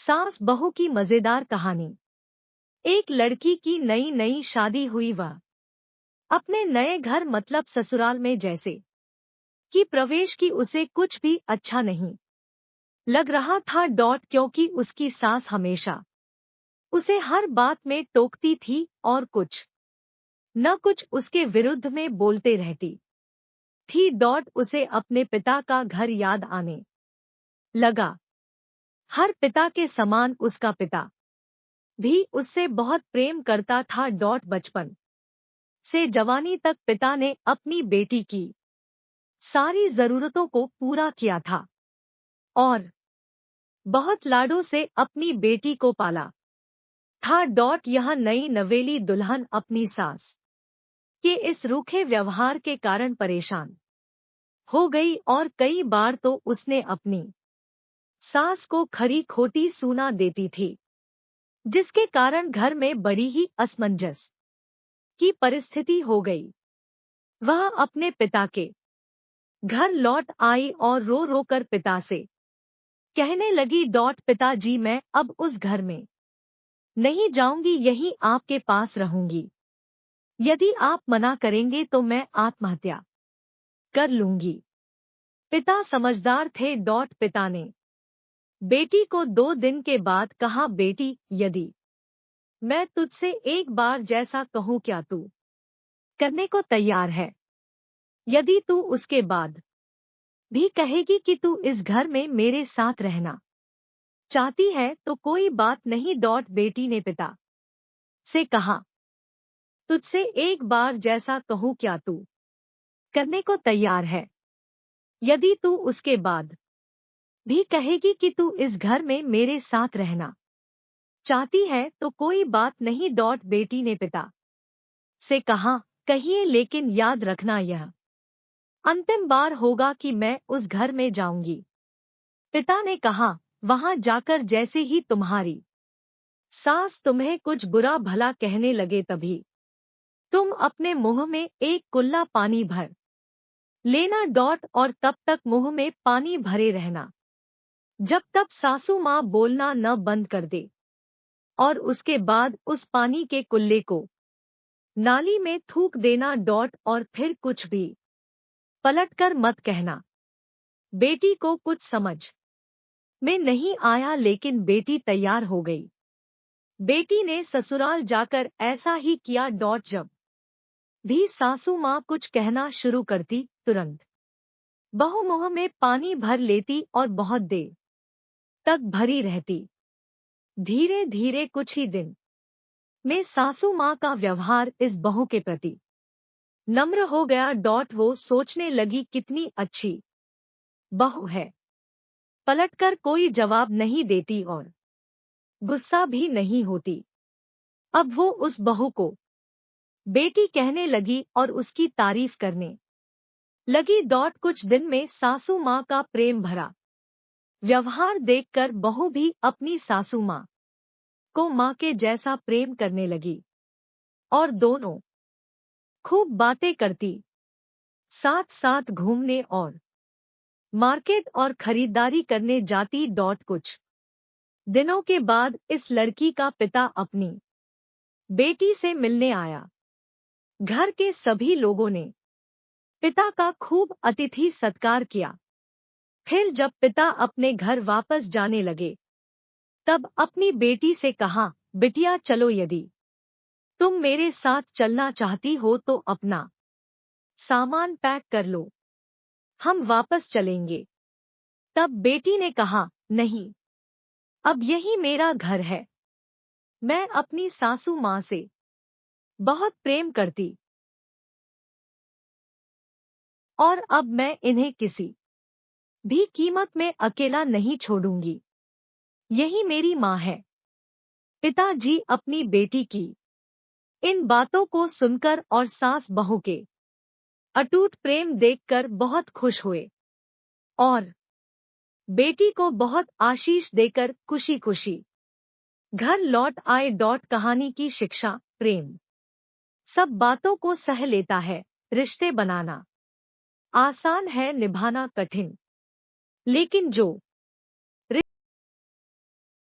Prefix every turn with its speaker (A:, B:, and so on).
A: सास बहू की मजेदार कहानी। एक लड़की की नई नई शादी हुई। वह अपने नए घर मतलब ससुराल में जैसे कि प्रवेश की उसे कुछ भी अच्छा नहीं लग रहा था। क्योंकि उसकी सास हमेशा उसे हर बात में टोकती थी और कुछ न कुछ उसके विरुद्ध में बोलते रहती थी। उसे अपने पिता का घर याद आने लगा। हर पिता के समान उसका पिता भी उससे बहुत प्रेम करता था। बचपन से जवानी तक पिता ने अपनी बेटी की सारी जरूरतों को पूरा किया था और बहुत लाडों से अपनी बेटी को पाला था। यह नई नवेली दुल्हन अपनी सास के इस रूखे व्यवहार के कारण परेशान हो गई और कई बार तो उसने अपनी सास को खरी खोटी सूना देती थी, जिसके कारण घर में बड़ी ही असमंजस की परिस्थिति हो गई। वह अपने पिता के घर लौट आई और रो रो कर पिता से कहने लगी, पिताजी मैं अब उस घर में नहीं जाऊंगी, यहीं आपके पास रहूंगी। यदि आप मना करेंगे तो मैं आत्महत्या कर लूंगी। पिता समझदार थे। पिता ने बेटी को 2 दिन के बाद कहा, बेटी यदि मैं तुझसे एक बार जैसा कहूँ क्या तू करने को तैयार है? यदि तू उसके बाद भी कहेगी कि तू इस घर में मेरे साथ रहना चाहती है तो कोई बात नहीं। बेटी ने पिता से कहा, तुझसे एक बार जैसा कहूँ क्या तू करने को तैयार है? यदि तू उसके बाद भी कहेगी कि तू इस घर में मेरे साथ रहना चाहती है तो कोई बात नहीं। बेटी ने पिता से कहा, कहिए लेकिन याद रखना यह अंतिम बार होगा कि मैं उस घर में जाऊंगी। पिता ने कहा, वहां जाकर जैसे ही तुम्हारी सास तुम्हें कुछ बुरा भला कहने लगे तभी तुम अपने मुंह में एक कुल्ला पानी भर लेना। और तब तक मुंह में पानी भरे रहना जब तक सासू माँ बोलना न बंद कर दे, और उसके बाद उस पानी के कुल्ले को नाली में थूक देना। और फिर कुछ भी पलटकर मत कहना। बेटी को कुछ समझ में नहीं आया, लेकिन बेटी तैयार हो गई। बेटी ने ससुराल जाकर ऐसा ही किया। जब भी सासू माँ कुछ कहना शुरू करती, तुरंत बहू मुंह में पानी भर लेती और बहुत देर तक भरी रहती। धीरे धीरे कुछ ही दिन में सासू माँ का व्यवहार इस बहू के प्रति नम्र हो गया। वो सोचने लगी, कितनी अच्छी बहू है, पलटकर कोई जवाब नहीं देती और गुस्सा भी नहीं होती। अब वो उस बहू को बेटी कहने लगी और उसकी तारीफ करने लगी। कुछ दिन में सासू माँ का प्रेम भरा व्यवहार देखकर बहू भी अपनी सासू माँ को माँ के जैसा प्रेम करने लगी और दोनों खूब बातें करती, साथ साथ घूमने और मार्केट और खरीदारी करने जाती। कुछ दिनों के बाद इस लड़की का पिता अपनी बेटी से मिलने आया। घर के सभी लोगों ने पिता का खूब अतिथि सत्कार किया। फिर जब पिता अपने घर वापस जाने लगे तब अपनी बेटी से कहा, बिटिया चलो, यदि तुम मेरे साथ चलना चाहती हो तो अपना सामान पैक कर लो, हम वापस चलेंगे। तब बेटी ने कहा, नहीं, अब यही मेरा घर है। मैं अपनी सासू माँ से बहुत प्रेम करती और अब मैं इन्हें किसी भी कीमत में अकेला नहीं छोड़ूंगी। यही मेरी माँ है। पिताजी अपनी बेटी की इन बातों को सुनकर और सास बहू के अटूट प्रेम देखकर बहुत खुश हुए और बेटी को बहुत आशीष देकर खुशी खुशी घर लौट आए। कहानी की शिक्षा, प्रेम सब बातों को सह लेता है। रिश्ते बनाना आसान है, निभाना कठिन, लेकिन जो